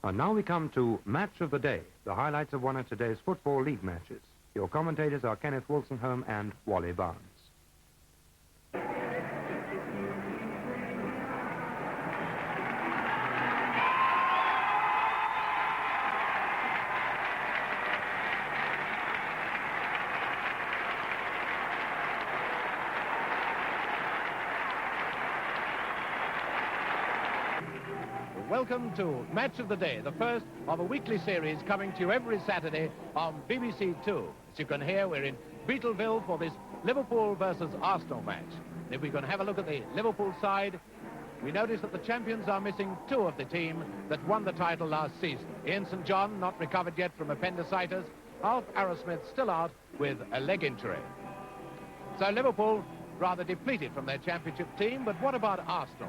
And now we come to Match of the Day, the highlights of one of today's Football League matches. Your commentators are Kenneth Wolstenholme and Wally Barnes. Welcome to Match of the Day, the first of a weekly series coming to you every Saturday on BBC Two. As you can hear, we're in Beatleville for this Liverpool versus Arsenal match. If we can have a look at the Liverpool side, we notice that the champions are missing two of the team that won the title last season. Ian St John, not recovered yet from appendicitis. Alf Arrowsmith still out with a leg injury. So Liverpool rather depleted from their championship team, but what about Arsenal?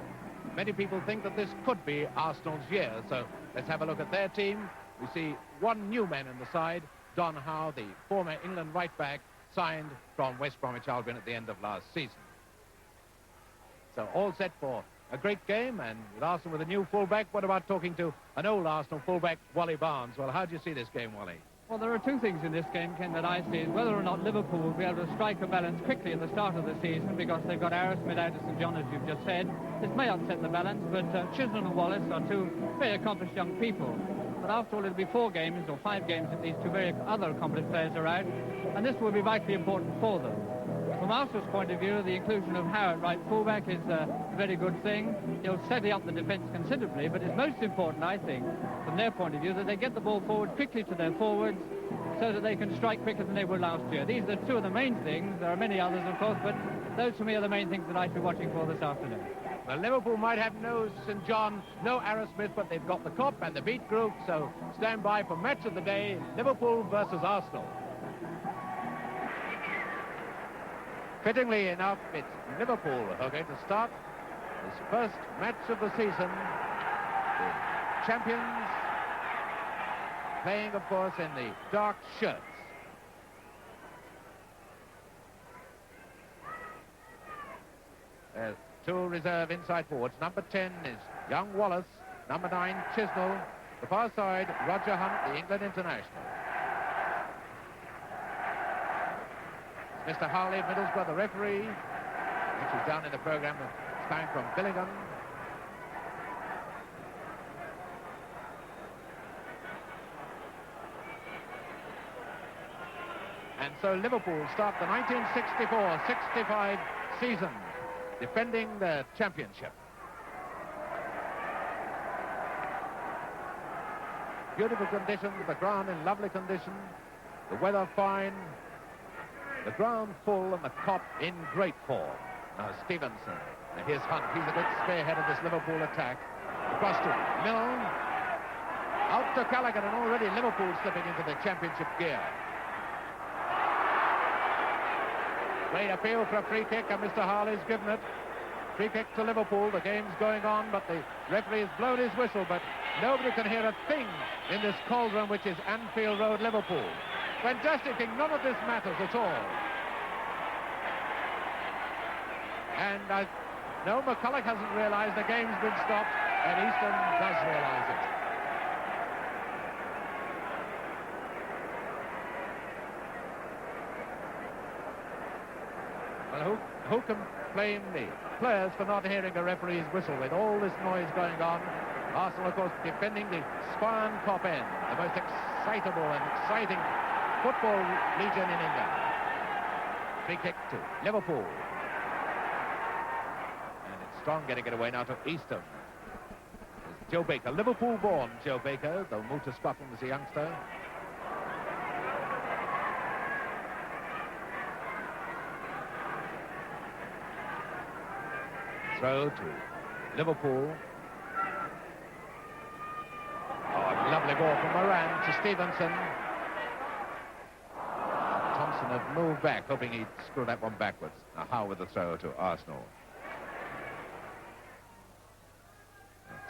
Many people think that this could be Arsenal's year, so let's have a look at their team. We see one new man in the side, Don Howe, the former England right-back, signed from West Bromwich Albion at the end of last season. So all set for a great game, and with Arsenal with a new fullback, what about talking to an old Arsenal fullback, Wally Barnes? Well, how do you see this game, Wally? Well, there are two things in this game, Ken, that I see, is whether or not Liverpool will be able to strike a balance quickly at the start of the season, because they've got Arrowsmith out to St John, as you've just said. This may upset the balance, but Chisholm and Wallace are two very accomplished young people. But after all, it'll be 4 games, or 5 games, if these two very other accomplished players are out, and this will be vitally important for them. From Arsenal's point of view, the inclusion of Howe at right fullback is a very good thing. He'll steady up the defence considerably, but it's most important, I think, from their point of view, that they get the ball forward quickly to their forwards so that they can strike quicker than they were last year. These are two of the main things. There are many others, of course, but those for me are the main things that I'd be watching for this afternoon. Well, Liverpool might have no St John, no Arrowsmith, but they've got the Cop and the Beat group, so stand by for Match of the Day, Liverpool versus Arsenal. Fittingly enough, it's Liverpool who are going to start this first match of the season. The champions playing, of course, in the dark shirts. There's 2 reserve inside forwards. Number 10 is young Wallace. Number 9, Chisnell. The far side, Roger Hunt, the England international. Mr. Howley, Middlesbrough, the referee, which is down in the programme, it's coming from Billingham. And so Liverpool start the 1964-65 season, defending the championship. Beautiful conditions, the ground in lovely condition, the weather fine, the ground full and the Cop in great form. Now Stevenson, and here's Hunt. He's a good spearhead of this Liverpool attack. Across to Milne, out to Callaghan, and already Liverpool slipping into the championship gear. Great appeal for a free kick, and Mr. Harley's given it. Free kick to Liverpool. The game's going on, but the referee has blown his whistle, but nobody can hear a thing in this cauldron, which is Anfield Road, Liverpool. Fantastic thing, none of this matters at all. And no, McCulloch hasn't realised the game's been stopped, and Easton does realise it. Well, who can blame the players for not hearing a referee's whistle with all this noise going on? Arsenal, of course, defending the Sparn Cop end, the most excitable and exciting football legion in England. Free kick to Liverpool. And it's Strong getting it away now to Easton. There's Joe Baker, Liverpool-born Joe Baker, though moved to Scotland as a youngster. Throw to Liverpool. Oh, a lovely ball from Moran to Stevenson. Thompson had moved back, hoping he'd screw that one backwards. Now Howe with the throw to Arsenal.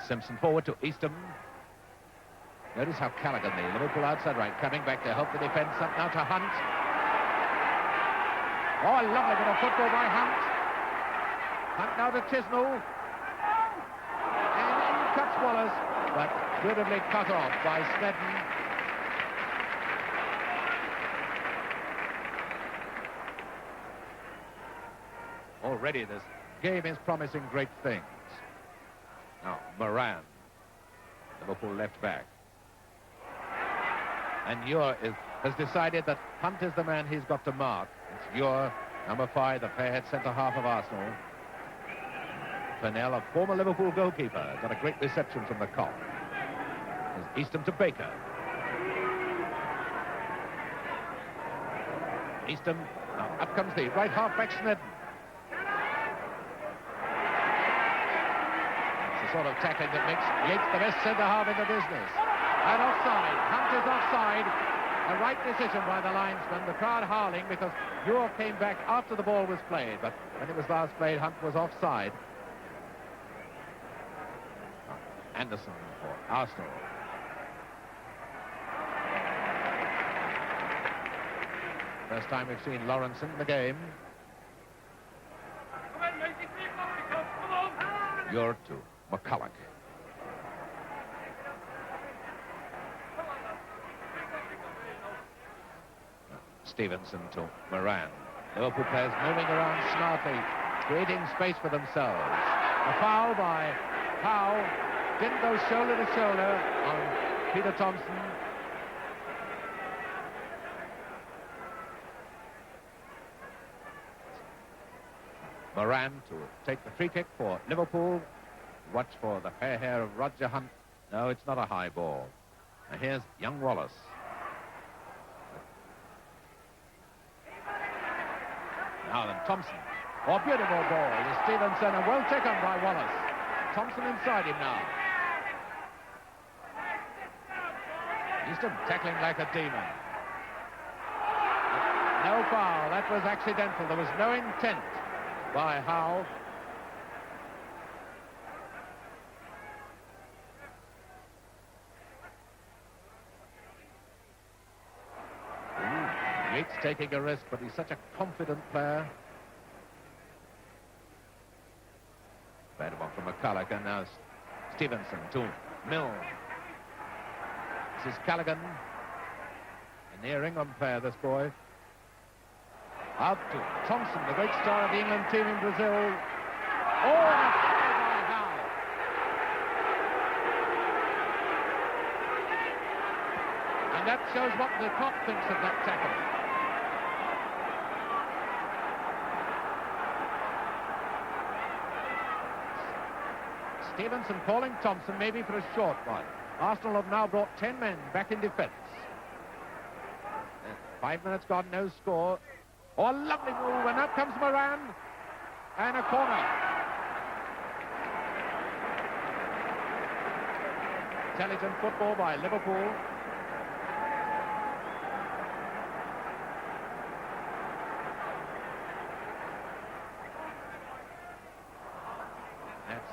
Simpson forward to Easton. Notice how Callaghan, the Liverpool outside right, coming back to help the defence. Up now to Hunt. Oh, a lovely bit of football by Hunt. Hunt now to Chisnell. And in cuts Wallace. But beautifully cut off by Snedden. Already this game is promising great things. Now, Moran, Liverpool left back. And Ure has decided that Hunt is the man he's got to mark. It's Ure, number 5, the fair-head centre-half of Arsenal. Purnell, a former Liverpool goalkeeper, got a great reception from the Kop. There's Eastham to Baker. Eastham, now up comes the right half-back Snedden. It's the sort of tackling that makes Yates the best centre-half in the business. And offside. Hunt is offside. A right decision by the linesman. The crowd howling because Ure came back after the ball was played. But when it was last played, Hunt was offside. Anderson for Arsenal. First time we've seen Lawrence in the game. Ure to McCulloch. Stevenson to Moran. Liverpool players moving around smartly, creating space for themselves. A foul by Howe. Didn't go shoulder to shoulder on Peter Thompson. Moran to take the free kick for Liverpool. Watch for the fair hair of Roger Hunt. No, it's not a high ball. And here's young Wallace. Now then, Thompson. Oh, beautiful ball to Stevenson, and well taken by Wallace. Thompson inside him now. Eastham tackling like a demon. No foul. That was accidental. There was no intent by Howe. Yates taking a risk, but he's such a confident player. Bad one from McCulloch, and now Stevenson to Mill. This is Callaghan. A near England player, this boy. Out to Thompson, the great star of the England team in Brazil. Oh, and a foul by Howe. And that shows what the Kop thinks of that tackle. Stevenson calling Thompson maybe for a short one. Arsenal have now brought 10 men back in defence. 5 minutes gone, no score. Oh, a lovely move, and up comes Moran. And a corner. Intelligent football by Liverpool. That's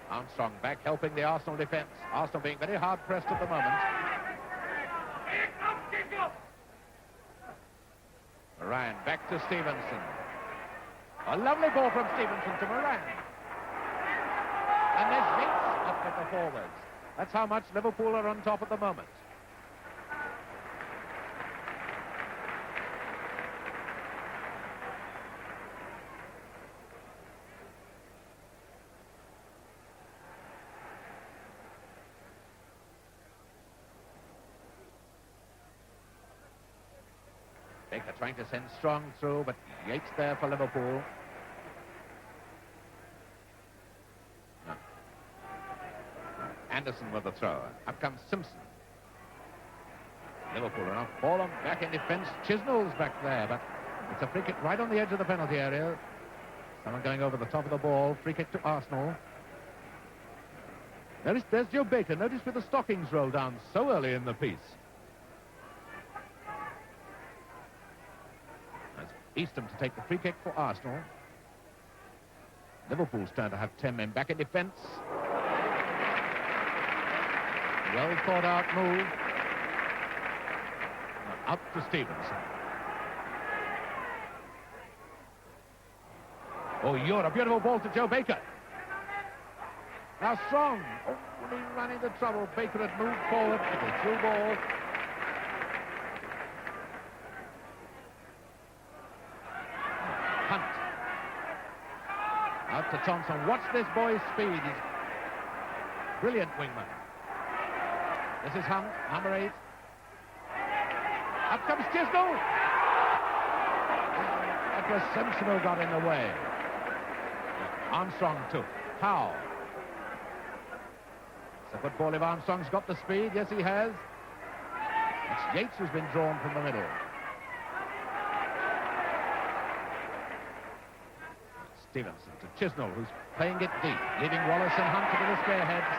Armstrong back helping the Arsenal defence. Arsenal being very hard pressed at the moment. Moran back to Stevenson. A lovely ball from Stevenson to Moran. And there's Yates up at the forwards. That's how much Liverpool are on top at the moment. Baker trying to send Strong through, but Yates there for Liverpool. No. Anderson with the throw. Up comes Simpson. Liverpool are now fallen back in defence. Chisnell's back there, but it's a free kick right on the edge of the penalty area. Someone going over the top of the ball. Free kick to Arsenal. There's Joe Baker. Notice with the stockings rolled down so early in the piece. Eastham to take the free kick for Arsenal. Liverpool's trying to have 10 men back in defence. Well thought out move. Now up to Stevenson. Oh, Ure, a beautiful ball to Joe Baker. Now Strong. Oh. Will he run into trouble? Baker had moved forward. It's a through ball. Hunt. Out to Thompson. Watch this boy's speed. He's a brilliant wingman. This is Hunt, number 8. Up comes Chisnell. That was Simpson who got in the way. Armstrong took. Howe. It's a good ball if Armstrong's got the speed. Yes, he has. It's Yates who's been drawn from the middle. Stevenson to Chisnell, who's playing it deep, leaving Wallace and Hunt to the spearheads.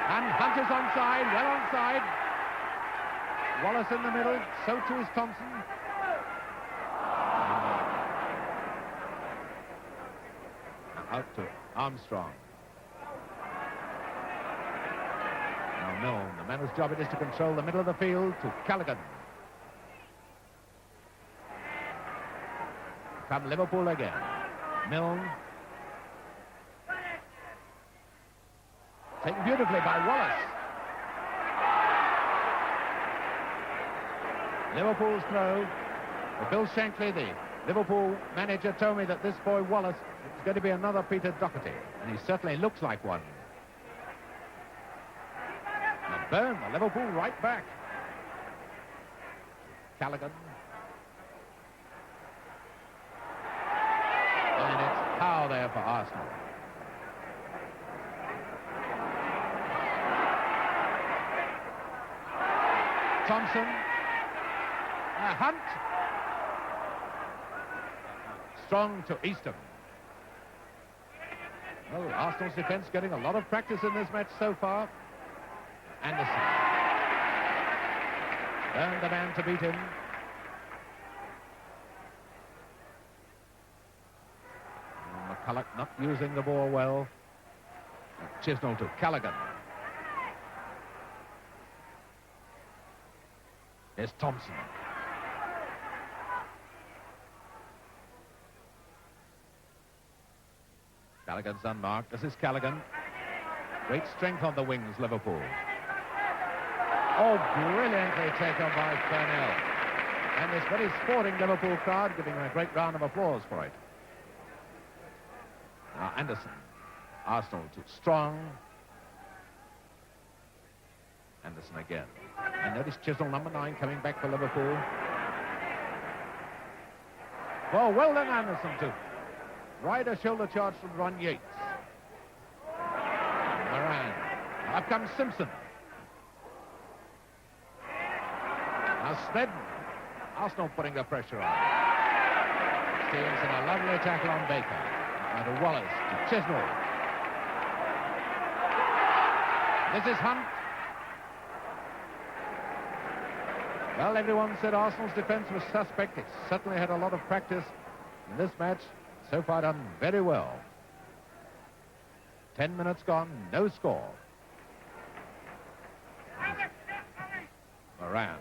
And Hunt is onside, well onside. Wallace in the middle, so too is Thompson. Out to Armstrong. Now Milne, the man whose job it is to control the middle of the field, to Callaghan. Come Liverpool again. Milne. Taken beautifully by Wallace. Liverpool's throw. Bill Shankly, the Liverpool manager, told me that this boy Wallace is going to be another Peter Doherty, and he certainly looks like one. And Byrne, the Liverpool right back. Callaghan. And it's Howe there for Arsenal. Thompson. Hunt. Strong to Eastham. Well, Arsenal's defence getting a lot of practice in this match so far. Anderson. Byrne the man to beat him. McCulloch not using the ball well. Chisnell to Callaghan. There's Thompson. Callaghan's unmarked. This is Callaghan. Great strength on the wings, Liverpool. Oh, brilliantly taken by Furnell. And this very sporting Liverpool crowd giving him a great round of applause for it. Now Anderson. Arsenal to Strong. Anderson again. And notice Chisnell, number 9, coming back for Liverpool. Well done, Anderson, too. Right a shoulder charge from Ron Yates. Moran. Up comes Simpson. Now Snedden. Arsenal putting the pressure on. Stevenson, a lovely tackle on Baker. Now to Wallace, to Chisnell. This is Hunt. Well, everyone said Arsenal's defence was suspect. It certainly had a lot of practice in this match. So far done very well. 10 minutes gone, no score. Moran.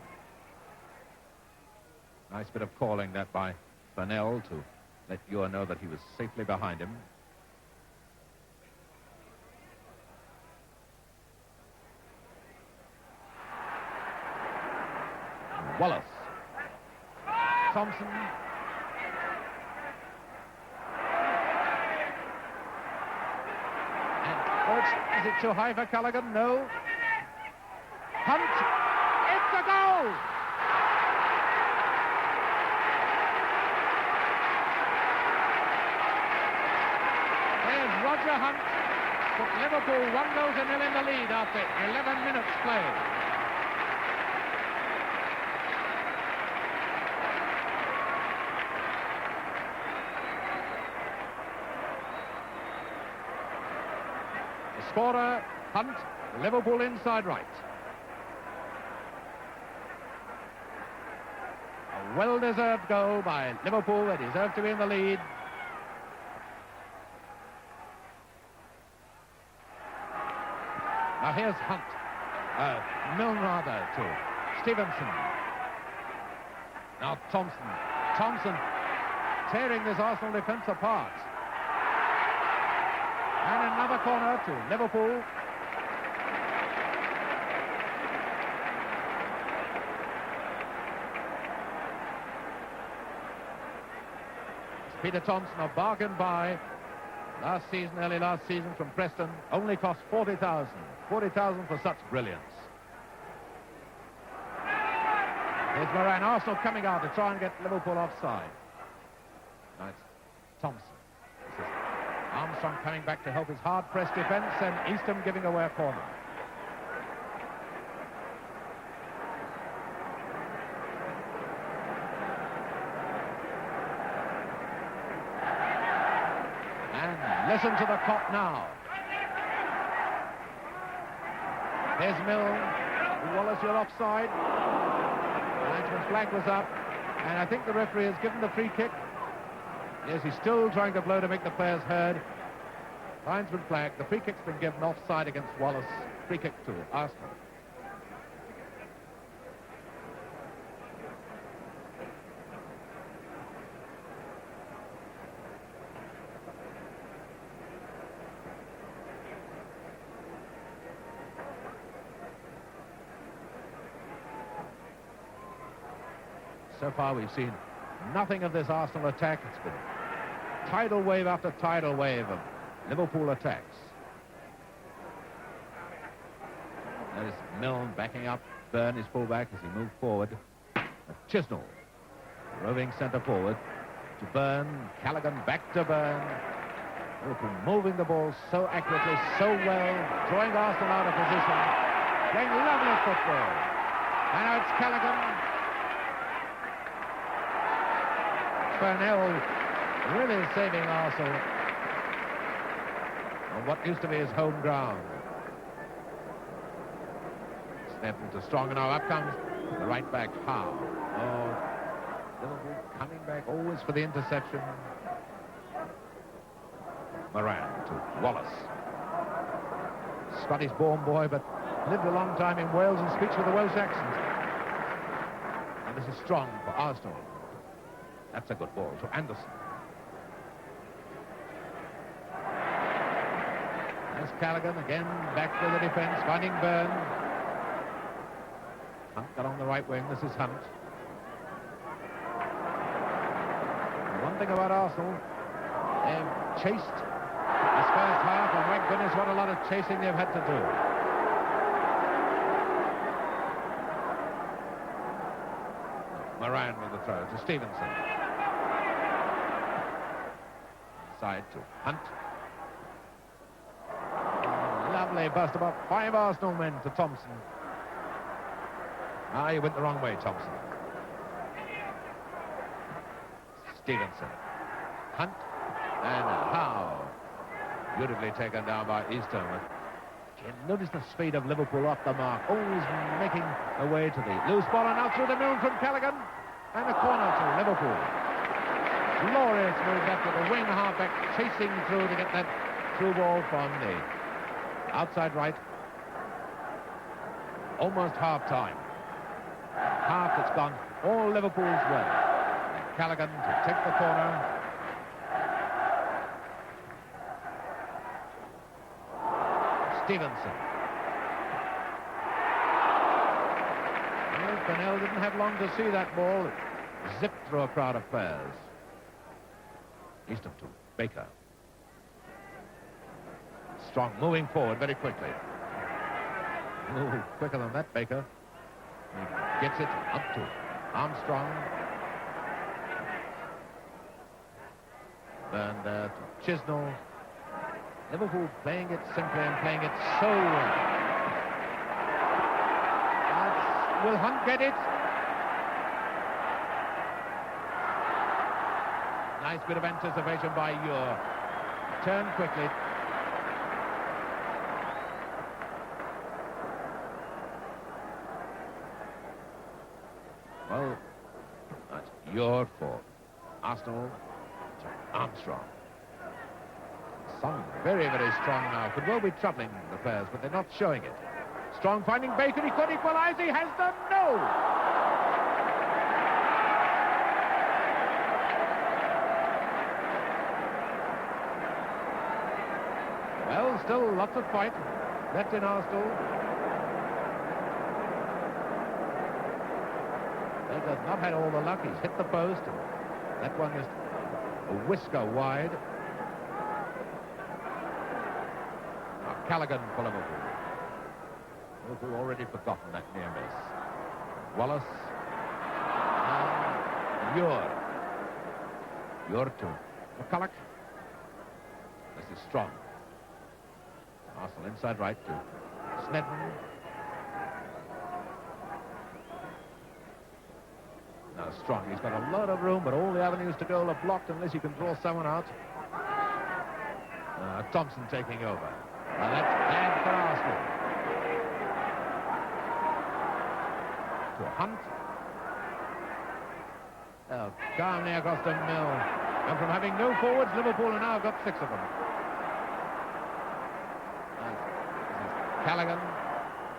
Nice bit of calling that by Furnell to let Ewer know that he was safely behind him. Wallace. Thompson. Is it too high for Callaghan? No. Hunt. It's a goal! There's Roger Hunt. Put Liverpool 1-0 in the lead after 11 minutes played. Scorer, Hunt, Liverpool inside right. A well-deserved goal by Liverpool. They deserve to be in the lead. Now here's Hunt. Milne rather to Stevenson. Now Thompson. Thompson tearing this Arsenal defence apart. And another corner to Liverpool. Peter Thompson, a bargain buy last season, early last season from Preston, only cost 40,000. 40,000 for such brilliance. Here's Moran. Arsenal coming out to try and get Liverpool offside. Now it's Thompson. This is Armstrong coming back to help his hard-pressed defence, and Eastham giving away a corner. And listen to the clock now. There's Mill. Wallace, you're offside. Linesman's flag was up, and I think the referee has given the free kick. Yes, he's still trying to blow to make the players heard. Linesman flag. The free kick's been given offside against Wallace. Free kick to Arsenal. So far we've seen nothing of this Arsenal attack. It's been tidal wave after tidal wave of Liverpool attacks. There's Milne backing up Byrne, his fullback, as he moved forward. Chisnell, roving centre forward to Byrne. Callaghan back to Byrne. Liverpool moving the ball so accurately, so well, drawing Arsenal out of position, playing lovely football. And now it's Callaghan. Burnell really saving Arsenal on what used to be his home ground. Snapped into Strong, and now up comes the right back, Howe. Oh, Liverpool coming back always for the interception. Moran to Wallace. Scottish-born boy, but lived a long time in Wales and speaks with a Welsh accent. And this is Strong for Arsenal. That's a good ball to Anderson. There's Callaghan again, back to the defence, finding Byrne. Hunt got on the right wing. This is Hunt. One thing about Arsenal, they've chased this first half, and my goodness, what a lot of chasing they've had to do. Moran with the throw to Stevenson. Side to Hunt. Lovely bust, about 5 Arsenal men to Thompson. Ah, he went the wrong way, Thompson. Stevenson. Hunt. And Howe. Beautifully taken down by Eastham. Notice the speed of Liverpool off the mark, always making a way to the loose ball, and now through the middle from Callaghan. And a corner to Liverpool. Glorious move back to the wing halfback, chasing through to get that through ball from the outside right. Almost half-time. Half that's gone all Liverpool's way. Callaghan to take the corner. Stevenson. Well, Burnell didn't have long to see that ball. It zipped through a crowd of players. Eastham to Baker. Strong moving forward very quickly. Ooh, quicker than that, Baker. He gets it up to Armstrong. Byrne there to Chisnell. Liverpool playing it simply and playing it so well. Will Hunt get it? Nice bit of anticipation by Ure. Turn quickly. Well, that's Ure for Arsenal to Armstrong. Son, very, very strong now. Could well be troubling the players, but they're not showing it. Strong finding Baker. He could equalise. He has done. No! Well, still lots of fight left in Arsenal. Baker's not had all the luck. He's hit the post. And that one just A whisker wide. Now Callaghan for Liverpool. Liverpool already forgotten that near miss. Wallace. And Ure to McCulloch. This is Strong. Arsenal inside right to Snedden. Now Strong, he's got a lot of room, but all the avenues to goal are blocked unless you can draw someone out. Thompson taking over. That's bad for Arsenal. To Hunt. Calmly across to Mill. And from having no forwards, Liverpool have now got 6 of them. This is Callaghan.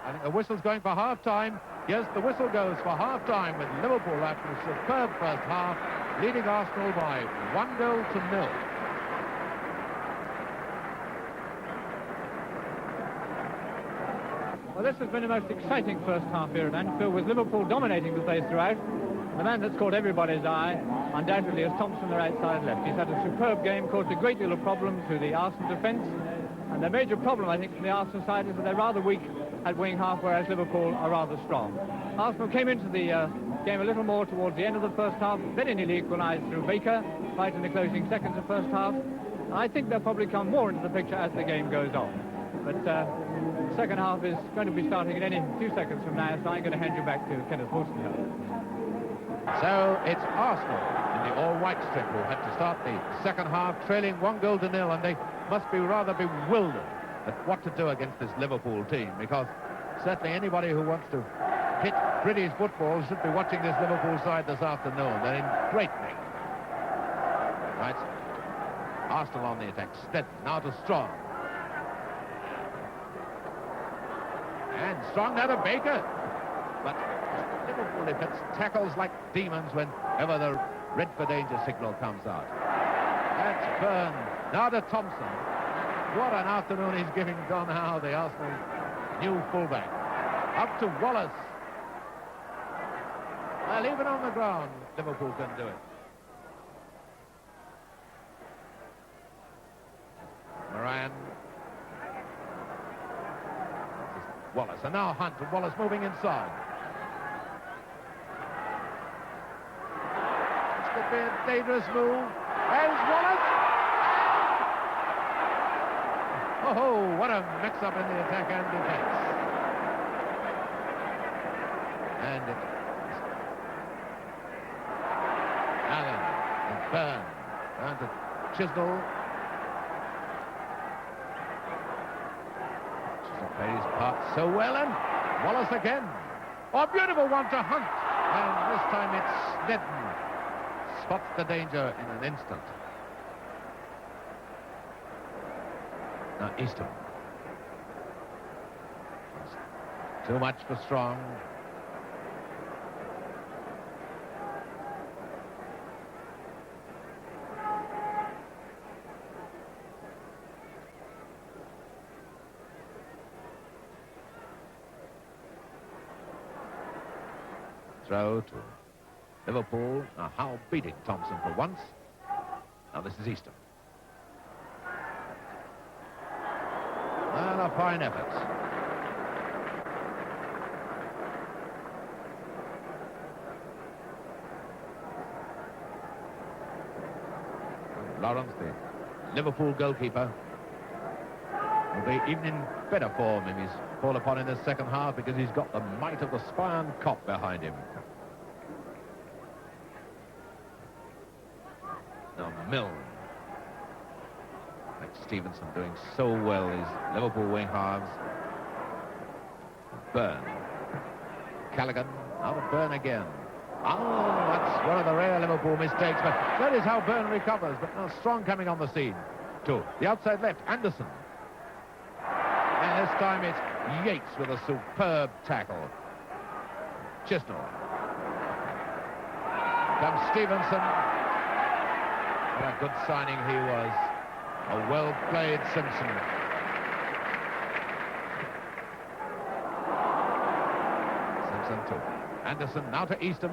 I think the whistle's going for half-time. Yes, the whistle goes for half-time with Liverpool after a superb first half, leading Arsenal by 1-0. Well, this has been the most exciting first half here at Anfield, with Liverpool dominating the place throughout. The man that's caught everybody's eye, undoubtedly, is Thompson, the right side left. He's had a superb game, caused a great deal of problems to the Arsenal defence. And the major problem, I think, from the Arsenal side is that they're rather weak at wing half, whereas Liverpool are rather strong. Arsenal came into the game a little more towards the end of the first half, very nearly equalised through Baker, right in the closing seconds of first half. I think they'll probably come more into the picture as the game goes on. But the second half is going to be starting in any few seconds from now, so I'm going to hand you back to Kenneth Wolstenholme. So it's Arsenal in the all-white strip who had to start the second half trailing 1-0, and they must be rather bewildered at what to do against this Liverpool team, because certainly anybody who wants to hit British football should be watching this Liverpool side this afternoon. They're in great nick. Right. Arsenal on the attack. Snedden now to Strong. And Strong now to Baker. But Liverpool defense tackles like demons whenever the red for danger signal comes out. That's Byrne. Now to Thompson. What an afternoon he's giving Don Howe, the Arsenal new fullback. Up to Wallace. Well, even on the ground, Liverpool can do it. Moran. Wallace, and now Hunt, and Wallace moving inside. This could be a dangerous move. There's Wallace! Oh, what a mix-up in the attack and defense. And it's Allen and Byrne down to Chisnell. Chisnell plays his part so well, and Wallace again. Oh, beautiful one to Hunt. And this time it's Snedden. Spots the danger in an instant. Now Easton. Too much for Strong. Throw to Liverpool. Now Howe beating Thompson for once. Now this is Easton. And a fine effort. Lawrence, the Liverpool goalkeeper, will be even in better form if he's called upon in the second half, because he's got the might of the Spion Cop behind him. Now Milne. Like Stevenson doing so well, his Liverpool wing halves. Byrne. Callaghan. Now to Byrne again. Oh, that's one of the rare Liverpool mistakes, but that is how Byrne recovers. But now Strong coming on the scene. To the outside left, Anderson. And this time it's Yates with a superb tackle. Chisnell. Comes Stevenson. What a good signing he was. A well-played Simpson. Simpson to Anderson, now to Easton.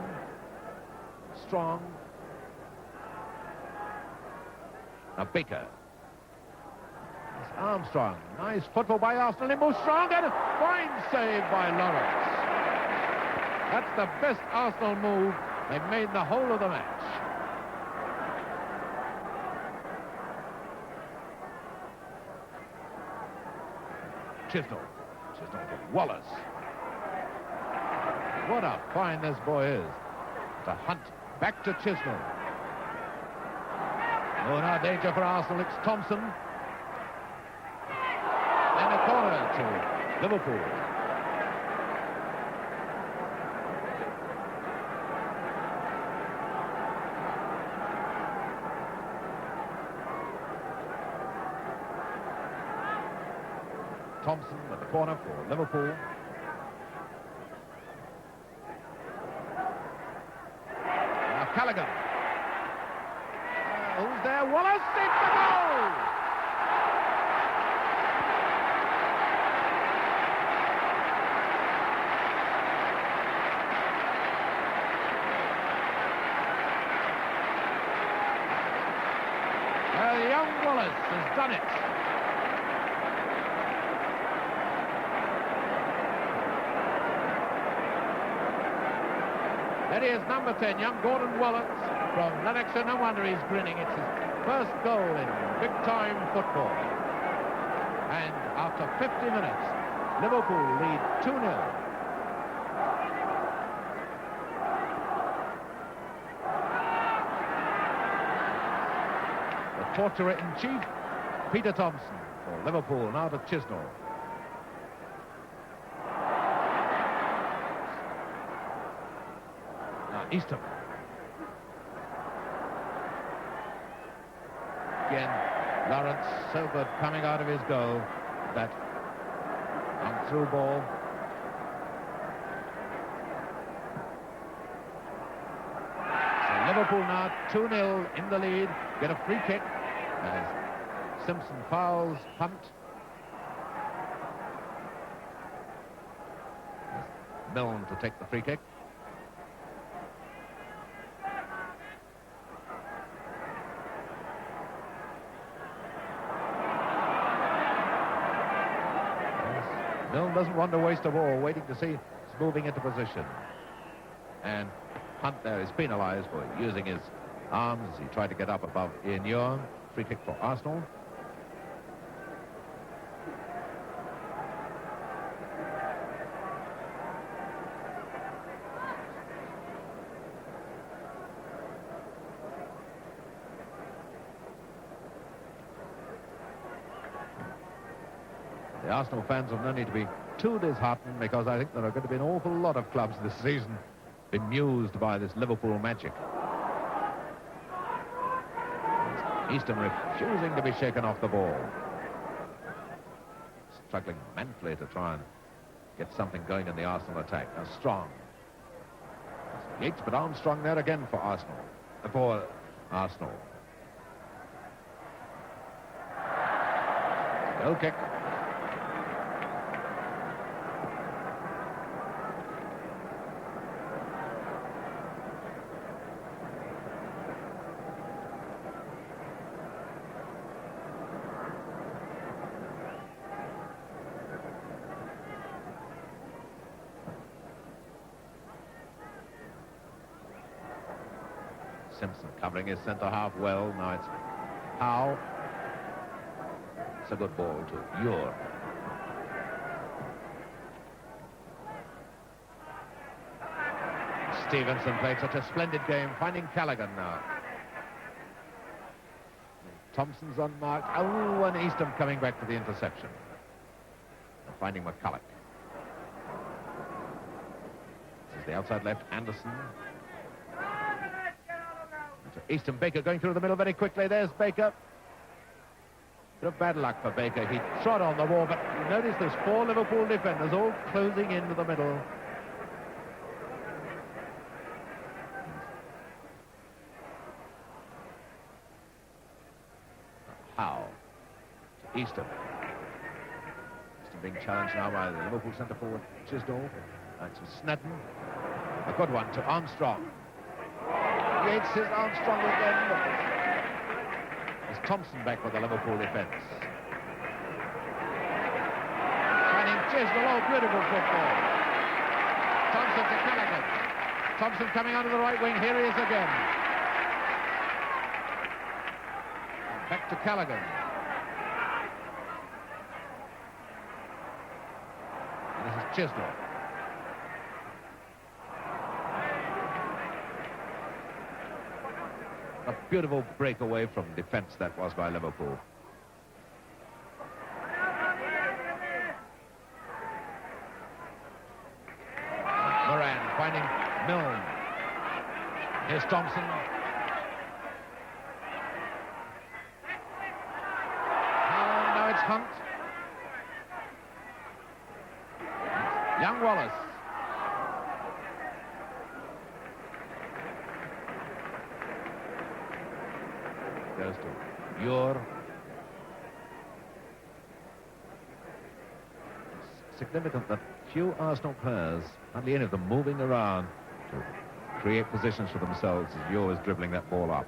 Strong. Now Baker. It's Armstrong. Nice football by Arsenal. It moves strong and a fine save by Lawrence. That's the best Arsenal move they've made in the whole of the match. Chisnell to Wallace. What a find this boy is. To Hunt. Back to Chisnell. Oh, now danger for Arsenal. It's Thompson. And a corner to Liverpool. Thompson with the corner for Liverpool. Now Callaghan. Who's there? Wallace, it's the goal! Young Wallace has done it. That is number 10, young Gordon Wallace from Lanarkshire. No wonder he's grinning. It's his first goal in big-time football. And after 50 minutes, Liverpool lead 2-0. The torturer-in-chief, Peter Thompson, for Liverpool, now to Chisnell. Eastham. Again, Lawrence, so good coming out of his goal. That through ball. So Liverpool now 2-0 in the lead. Get a free kick as Simpson fouls Hunt. Milne to take the free kick. Milne doesn't want to waste a ball, waiting to see it's moving into position. And Hunt there is penalised for using his arms as he tried to get up above Ian Young. Free kick for Arsenal. The Arsenal fans have no need to be too disheartened, because I think there are going to be an awful lot of clubs this season bemused by this Liverpool magic. Eastham refusing to be shaken off the ball. Struggling manfully to try and get something going in the Arsenal attack. Now Strong. Yates, but Armstrong there again for Arsenal. Goal kick. Simpson covering his centre-half well. Now it's Howe. It's a good ball to Ure. Stevenson played such a splendid game, finding Callaghan now. Thompson's unmarked. Oh, and Eastham coming back for the interception. And finding McCulloch. This is the outside left, Anderson. Eastham, Baker going through the middle very quickly. There's Baker. Bit of bad luck for Baker. He trod on the wall, but notice there's 4 Liverpool defenders all closing into the middle. Howe to Eastham. Eastham being challenged now by the Liverpool centre forward Chisnell. That's Snedden. A good one to Armstrong. Yates is Armstrong again. As Thompson back for the Liverpool defence. Finding Chisnell, oh, beautiful football. Thompson to Callaghan. Thompson coming onto the right wing, here he is again. Back to Callaghan. And this is Chisnell. A beautiful breakaway from defence that was by Liverpool. Moran finding Milne. Here's Thompson. Oh, now it's Hunt. Young Wallace. Goes to Muir. It's significant that few Arsenal players, hardly any of them, moving around to create positions for themselves as Muir is dribbling that ball up.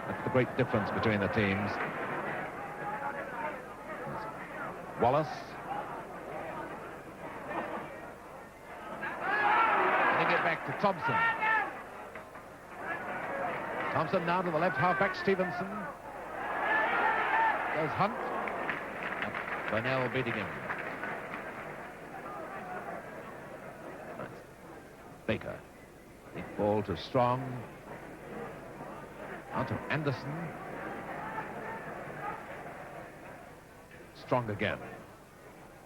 That's the great difference between the teams. There's Wallace. Getting it back to Thompson. Thompson now to the left half-back, Stevenson. There's Hunt. Burnell beating him. That's Baker. Big ball to Strong. Out to Anderson. Strong again.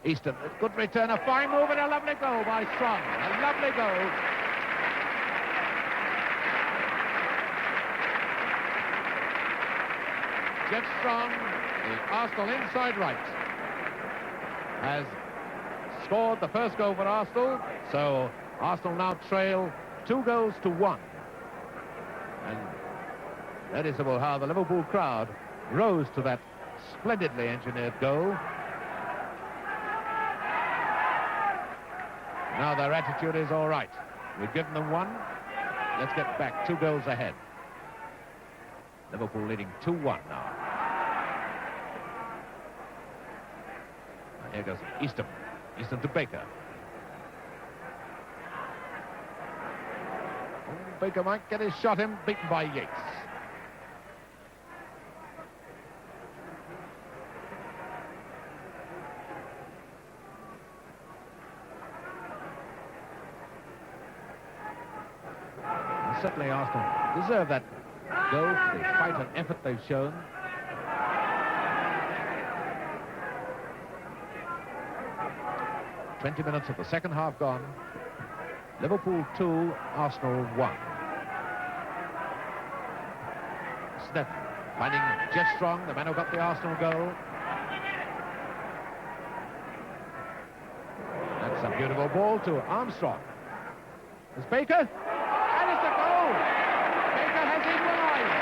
Easton, good return, a fine move and a lovely goal by Strong. A lovely goal. Jeff Strong, the Arsenal inside right, has scored the first goal for Arsenal, so Arsenal now trail 2-1. And noticeable how the Liverpool crowd rose to that splendidly engineered goal. Now their attitude is all right. We've given them one. Let's get back 2 goals ahead. Liverpool leading 2-1 now. And here goes Easton. Easton to Baker. Oh, Baker might get his shot in, beaten by Yates. And certainly Arsenal deserve that goal for the fight and effort they've shown. "20 minutes of the second half gone. Liverpool 2, Arsenal 1. Smith finding Jeff Strong, the man who got the Arsenal goal. That's a beautiful ball to Armstrong. There's Baker. And it's the goal! Baker has equalized.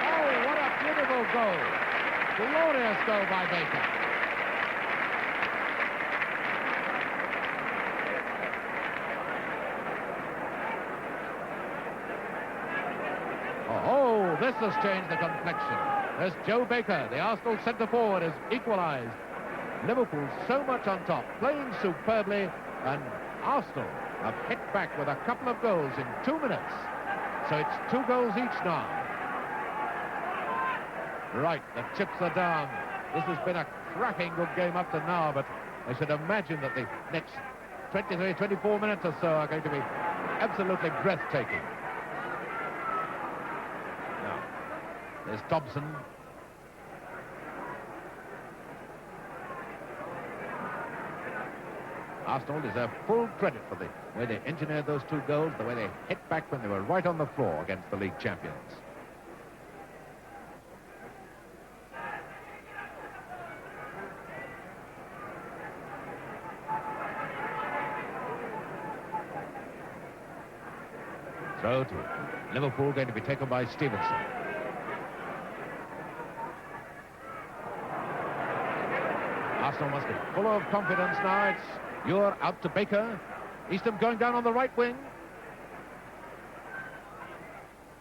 Oh, what a beautiful goal. Glorious goal by Baker. Oh, this has changed the complexion. There's Joe Baker, the Arsenal centre-forward, has equalised. Liverpool so much on top, playing superbly, and Arsenal have hit back with a couple of goals in 2 minutes. So it's 2 goals each now. Right, the chips are down. This has been a cracking good game up to now, but I should imagine that the next 23, 24 minutes or so are going to be absolutely breathtaking. Now, there's Thompson. Arsenal deserve full credit for the way they engineered those 2 goals, the way they hit back when they were right on the floor against the league champions. Throw to Liverpool, going to be taken by Stevenson. Arsenal must be full of confidence now. It's Muir out to Baker. Easton going down on the right wing.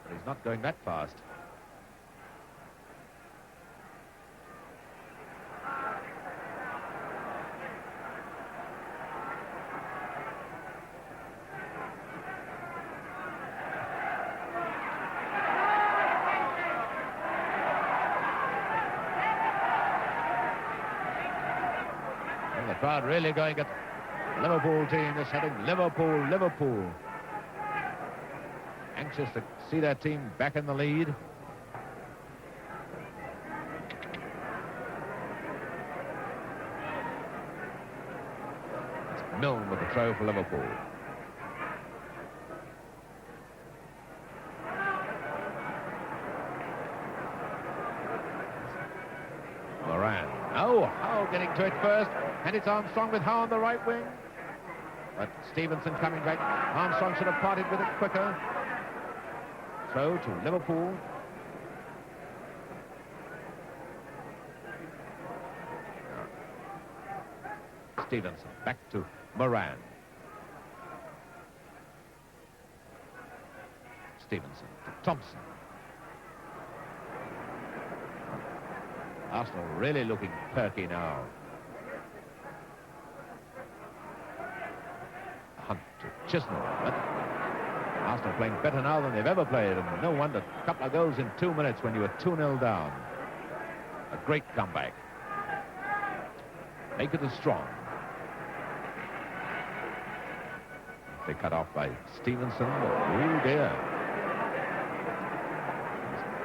But he's not going that fast. crowd really going at Liverpool team. They're shouting, Liverpool, Liverpool. Anxious to see their team back in the lead. It's Milne with the throw for Liverpool. Moran. Oh, Howe getting to it first. And it's Armstrong with Howe on the right wing. But Stevenson coming back. Armstrong should have parted with it quicker. Throw to Liverpool. Stevenson back to Moran. Stevenson to Thompson. Arsenal really looking perky now. Hunt to Chisnell. But Arsenal playing better now than they've ever played, and no wonder, a couple of goals in 2 minutes when you were 2-0 down. A great comeback. Make it as strong. They cut off by Stevenson. Oh dear.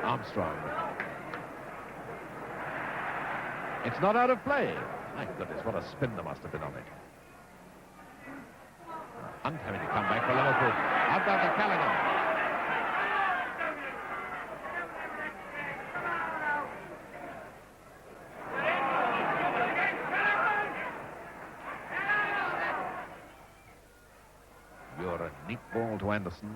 Armstrong. It's not out of play. My goodness, what a spin there must have been on it. Hunt having to come back for Liverpool. Out down to Callaghan. You're a neat ball to Anderson.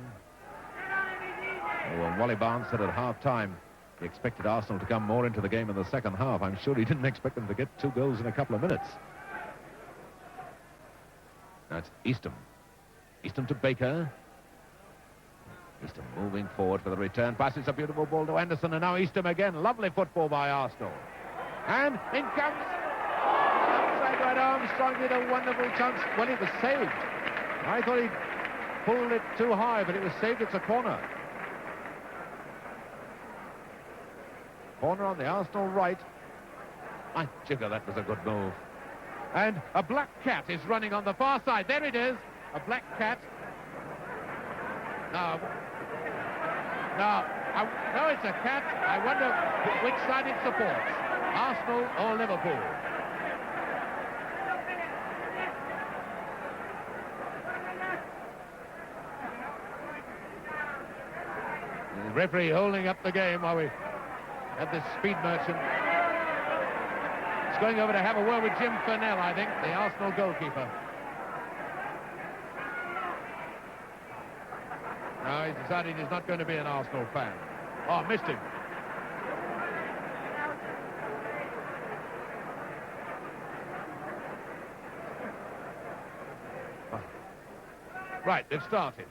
Well, Wally Barnes said at half-time he expected Arsenal to come more into the game in the second half. I'm sure he didn't expect them to get 2 goals in a couple of minutes. Now it's Eastham. Eastham to Baker. Eastham moving forward for the return pass. It's a beautiful ball to Anderson, and now Eastham again. Lovely football by Arsenal. And in comes outside right. Armstrong did a wonderful chance. Well, it was saved. I thought he pulled it too high, but it was saved. It's a corner. Corner on the Arsenal right. My jigger, that was a good move. And a black cat is running on the far side. There it is. A black cat. No, it's a cat. I wonder which side it supports. Arsenal or Liverpool. The referee holding up the game while we have this speed merchant. He's going over to have a word with Jim Furnell, I think, the Arsenal goalkeeper. No, he's decided he's not going to be an Arsenal fan. Oh, missed him. Right, they've started.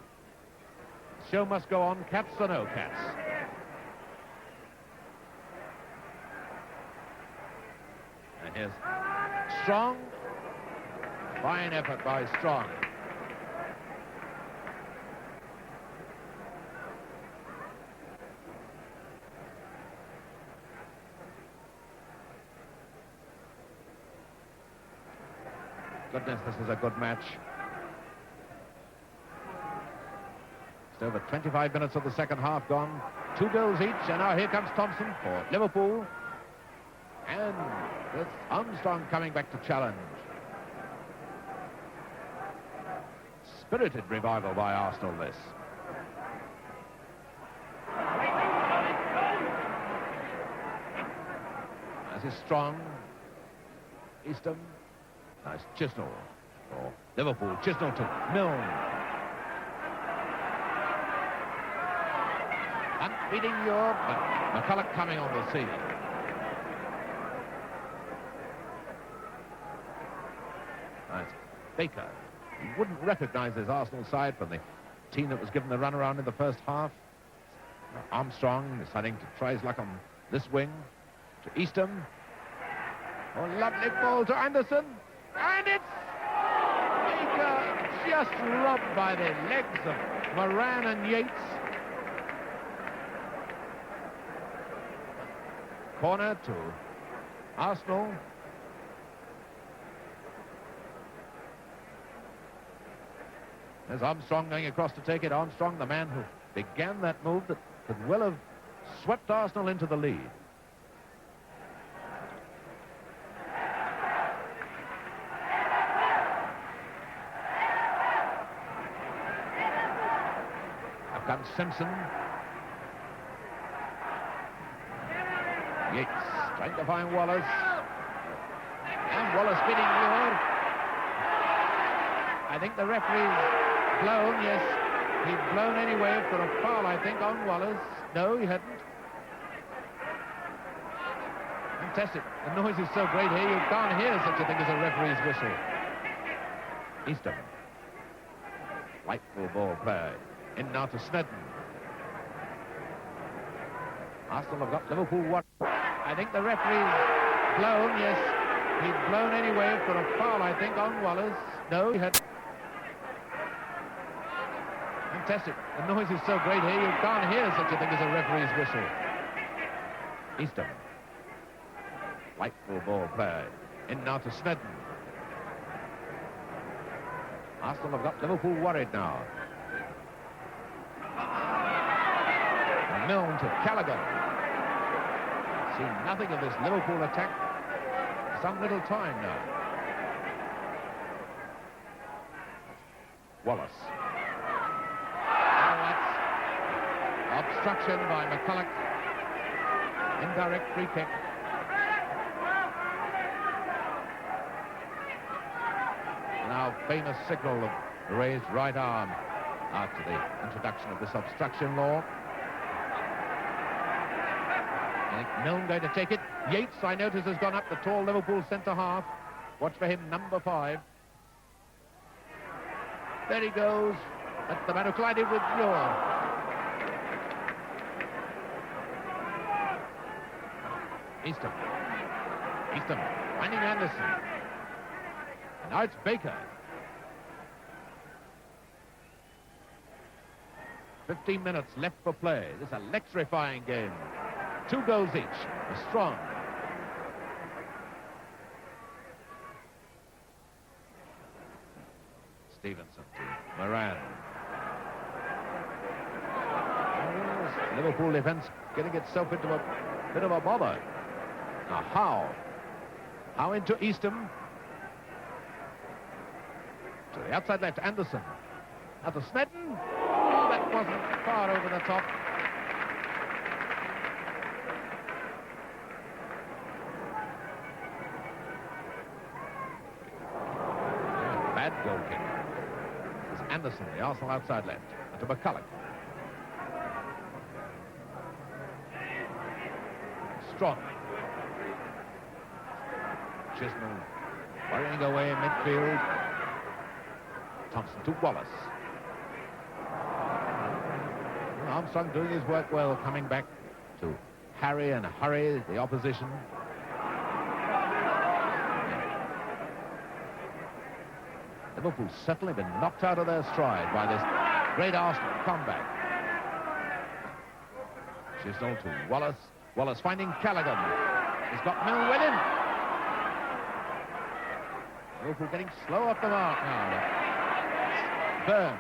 Show must go on, cats or no cats. And here's Strong. Fine effort by Strong. Goodness, this is a good match. It's over 25 minutes of the second half gone. 2 goals each, and now here comes Thompson for Liverpool. And it's Armstrong coming back to challenge. Spirited revival by Arsenal, this. As is Strong. Eastham. Nice Chisnell for Liverpool. Chisnell to Milne. Unbeating Europe, but McCulloch coming on the scene. Nice. Baker. You wouldn't recognize this Arsenal side from the team that was given the runaround in the first half. Armstrong deciding to try his luck on this wing. To Eastham. Oh, lovely ball to Anderson. And it's Baker just robbed by the legs of Moran and Yates. Corner to Arsenal. There's Armstrong going across to take it. Armstrong, the man who began that move that could well have swept Arsenal into the lead. Up comes Simpson. Yates trying to find Wallace. And Wallace getting lured. I think the referee's blown, yes. He'd blown anyway for a foul, I think, on Wallace. No, he hadn't. Fantastic. The noise is so great here, you can't hear such a thing as a referee's whistle. Easton. White full ball play. In now to Snedden. Arsenal have got Liverpool one. I think the referee's blown, yes. He'd blown anyway for a foul, I think, on Wallace. No, he had. Fantastic. The noise is so great here, you can't hear such a thing as a referee's whistle. Easton. White full ball play. In now to Snedden. Arsenal have got Liverpool worried now. Milne to Callaghan. Seen nothing of this Liverpool attack for some little time now. Wallace. Oh, that's obstruction by McCulloch. Indirect free kick. Now famous signal of the raised right arm after the introduction of this obstruction law. I think Milne going to take it. Yates, I notice, has gone up, the tall Liverpool centre-half. Watch for him, number 5. There he goes. That's the man who collided with Muir. Easton. Easton finding Anderson. And now it's Baker. 15 minutes left for play. This is an electrifying game. 2 goals each. Strong. Stevenson to Moran. Liverpool defence getting itself into a bit of a bother. Now Howe into Eastham. To the outside left, Anderson. Now to Snedden. Oh, that wasn't far over the top. Bad goal kick. It's Anderson, the Arsenal outside left. And to McCulloch. Strong. Chisnell worrying away in midfield. Thompson to Wallace. Armstrong doing his work well, coming back to harry and hurry the opposition. Liverpool certainly been knocked out of their stride by this great Arsenal comeback. Chisnell to Wallace. Wallace finding Callaghan. He's got Milne with him. Liverpool getting slow off the mark now. Byrne.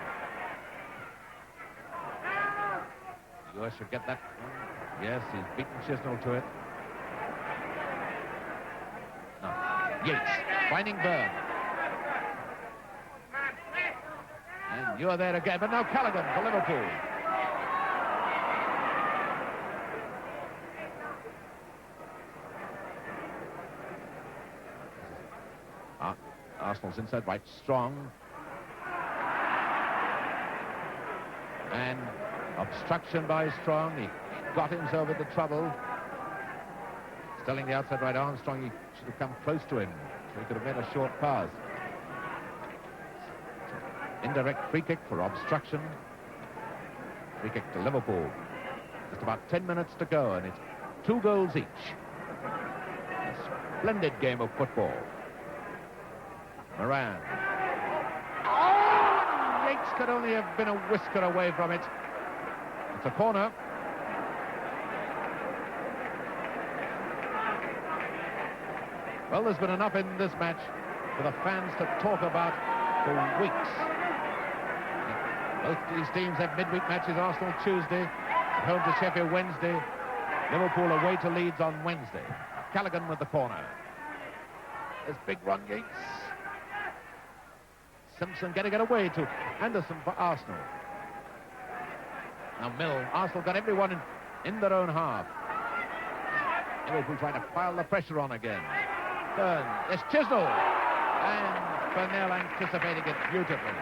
US should get that one. Yes, he's beaten Chisnell to it. No. Yates finding Byrne. And you're there again, but now Callaghan for Liverpool. Arsenal's inside right, Strong. And obstruction by Strong. He got himself into trouble. Telling the outside right Armstrong, he should have come close to him so he could have made a short pass. Indirect free kick for obstruction. Free kick to Liverpool. Just about 10 minutes to go, and it's 2 goals each. A splendid game of football. Moran. Oh! Yates could only have been a whisker away from it. It's a corner. Well, there's been enough in this match for the fans to talk about for weeks. Both these teams have midweek matches. Arsenal Tuesday, at home to Sheffield Wednesday. Liverpool away to Leeds on Wednesday. Callaghan with the corner. There's big run, Yates. Simpson getting it away to Anderson for Arsenal. Now Mill. Arsenal got everyone in their own half. Liverpool trying to pile the pressure on again. Burn. There's Chisnell. And Burnell anticipating it beautifully.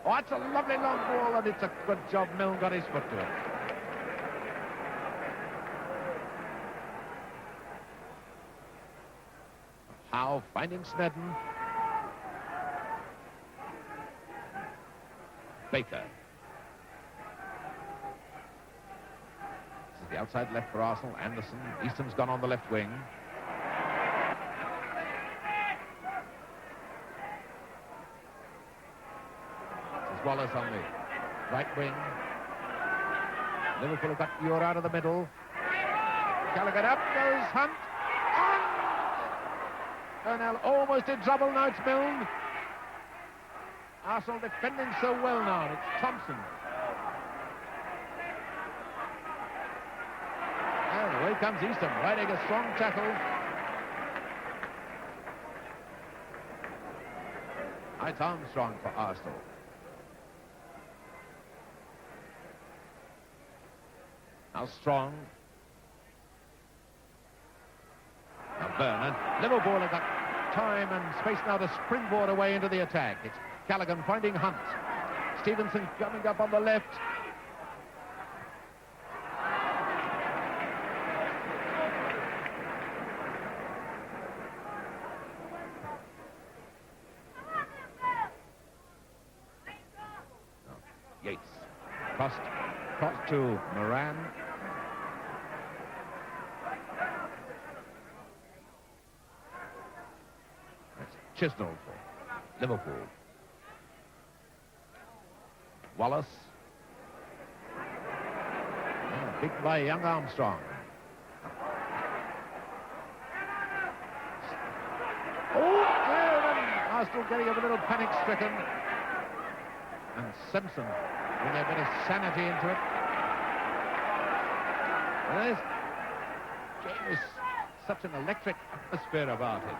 Oh, it's a lovely long ball, and it's a good job Mill got his foot to it. Howe finding Snedden. Baker. This is the outside left for Arsenal. Anderson. Easton's gone on the left wing. This is Wallace on the right wing. Liverpool have got Ure out of the middle. Gallagher up goes Hunt. Burnell almost in trouble. Now it's Milne. Arsenal defending so well now. It's Thompson. And away comes Easton, riding a strong tackle. It's Armstrong for Arsenal. Now Strong. Now Burnham. Liverpool have got time and space now to springboard away into the attack. It's Callaghan finding Hunt. Stevenson coming up on the left. Yates. Cross to Moran. That's Chisnell for Liverpool. Wallace. Oh, big by young Armstrong. Oh, there, Arsenal getting a little panic-stricken. And Simpson bringing a bit of sanity into it. And this game is such an electric atmosphere about it.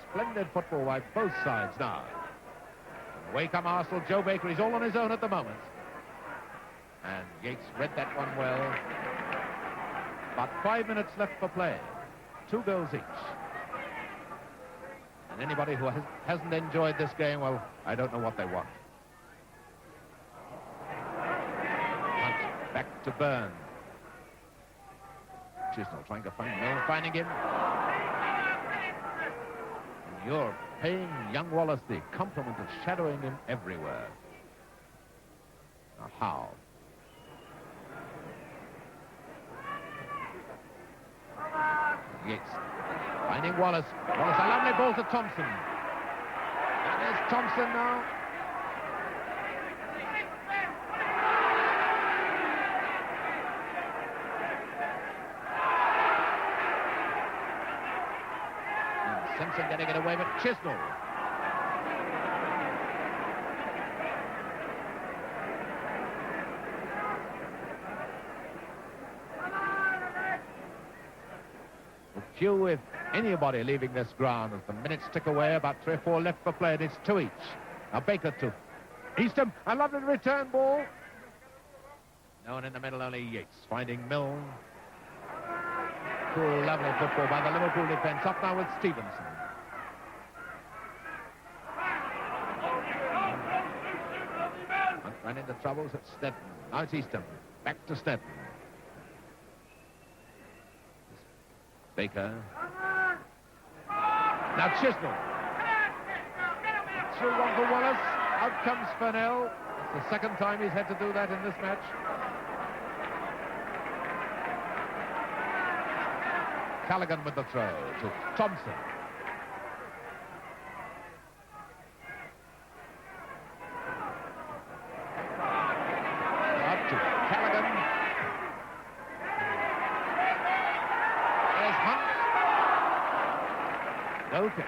Splendid football by both sides now. Away come Arsenal. Joe Baker is all on his own at the moment. And Yates read that one well. About 5 minutes left for play. 2 goals each. And anybody who hasn't enjoyed this game, well, I don't know what they want. Hunt back to Byrne. Chisnell trying to find Mill, finding him. And you're paying young Wallace the compliment of shadowing him everywhere. Now Howe. Yates finding Wallace. Wallace, a lovely ball to Thompson. And there's Thompson now. And Simpson getting it away, but Chisnell. Few, if anybody, leaving this ground as the minutes tick away. About 3 or 4 left for play, and it's 2 each. Now Baker to Easton. A lovely return ball. No one in the middle, only Yates finding Milne. Cool, lovely football by the Liverpool defence. Up now with Stevenson. Ran into troubles at Snedden. Now it's Easton. Back to Snedden. Baker. Now Chisnell. Through one for Wallace. Out comes Fennell. It's the second time he's had to do that in this match. Callaghan with the throw to Thompson. Up to Callaghan. No kick.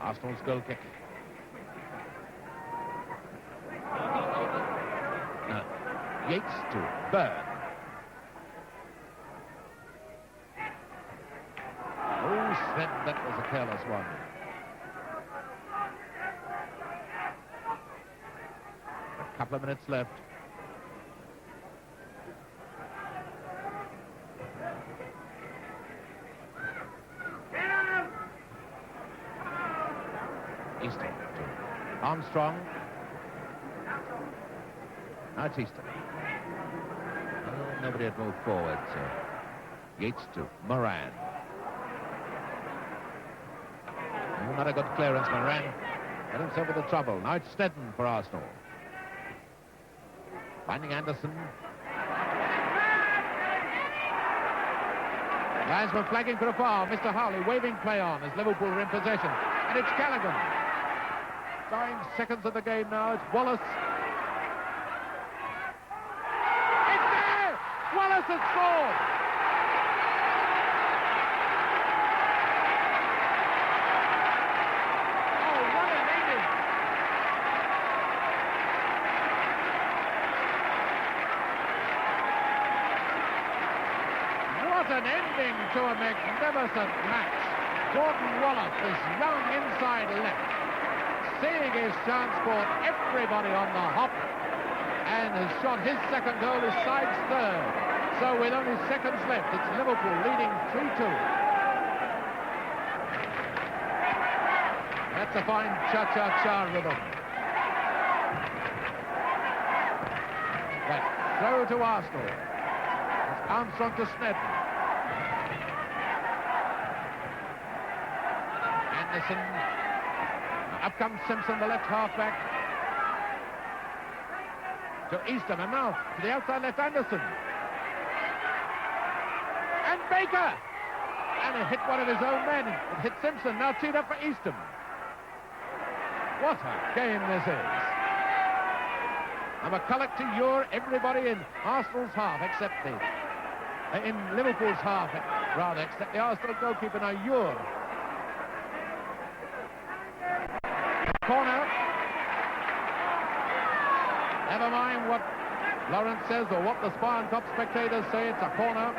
Arsenal's goal kick. Yates to Bird. Oh, Sven, that was a careless one. A couple of minutes left. Easton to Armstrong. Now it's Easton. Oh, nobody had moved forward, so Yates to Moran. Oh, not a good clearance, Moran. Got himself into trouble. Now it's Sneddon for Arsenal. Finding Anderson. Linesman flagging for a foul. Mr. Howley waving play on as Liverpool are in possession. And it's Callaghan. 9 seconds of the game now. It's Wallace. It's there! Wallace has scored! Oh, what an ending! What an ending to a magnificent match. Gordon Wallace is young inside left, seeing his chance, brought everybody on the hop, and has shot his second goal, his side's third. So with only seconds left, it's Liverpool leading 3-2. That's a fine cha-cha-cha rhythm. Right, throw to Arsenal. It's Armstrong to Sneddon. Anderson. Up comes Simpson, the left half-back. To Easton, and now to the outside left, Anderson. And Baker! And it hit one of his own men. It hit Simpson, now teed up for Easton. What a game this is. And McCulloch to Ure, everybody in Arsenal's half, except in Liverpool's half, rather, except the Arsenal goalkeeper, now Ure. Corner. Never mind what Lawrence says or what the Spy on Top spectators say, it's a corner.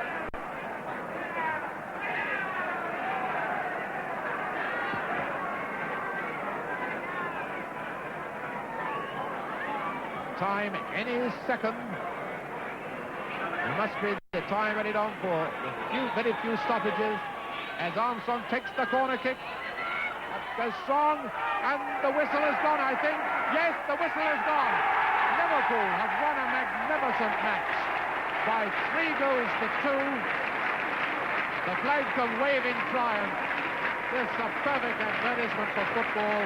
Time any second. It must be the time added on for very few stoppages as Armstrong takes the corner kick. Goes strong, and the whistle has gone, I think. Yes, the whistle has gone. Liverpool have won a magnificent match by 3 goals to 2. The flag can wave in triumph. This is a perfect advertisement for football.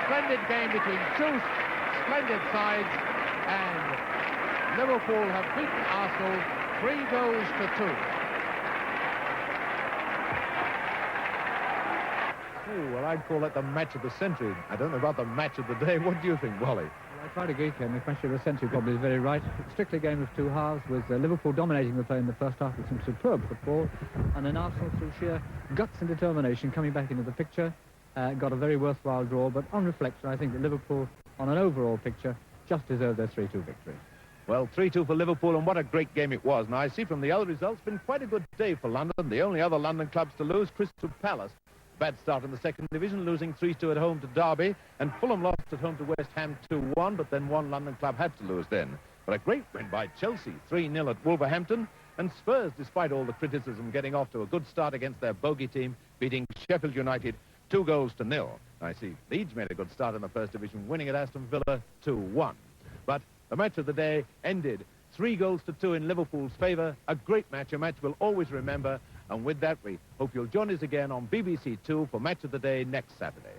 Splendid game between two splendid sides, and Liverpool have beaten Arsenal 3 goals to 2. Oh, well, I'd call that the match of the century. I don't know about the match of the day. What do you think, Wally? Well, I try to agree, Ken. The match of the century probably is very right. Strictly a game of 2 halves, with Liverpool dominating the play in the first half with some superb football, and then Arsenal, through sheer guts and determination, coming back into the picture, got a very worthwhile draw. But on reflection, I think that Liverpool, on an overall picture, just deserved their 3-2 victory. Well, 3-2 for Liverpool, and what a great game it was. Now, I see from the other results, it's been quite a good day for London. The only other London clubs to lose, Crystal Palace. Bad start in the second division, losing 3-2 at home to Derby, and Fulham lost at home to West Ham 2-1, but then one London club had to lose then. But a great win by Chelsea, 3-0 at Wolverhampton, and Spurs, despite all the criticism, getting off to a good start against their bogey team, beating Sheffield United 2 goals to 0. I see Leeds made a good start in the first division, winning at Aston Villa 2-1. But the match of the day ended 3 goals to 2 in Liverpool's favour. A great match, a match we'll always remember. And with that, we hope you'll join us again on BBC 2 for Match of the Day next Saturday.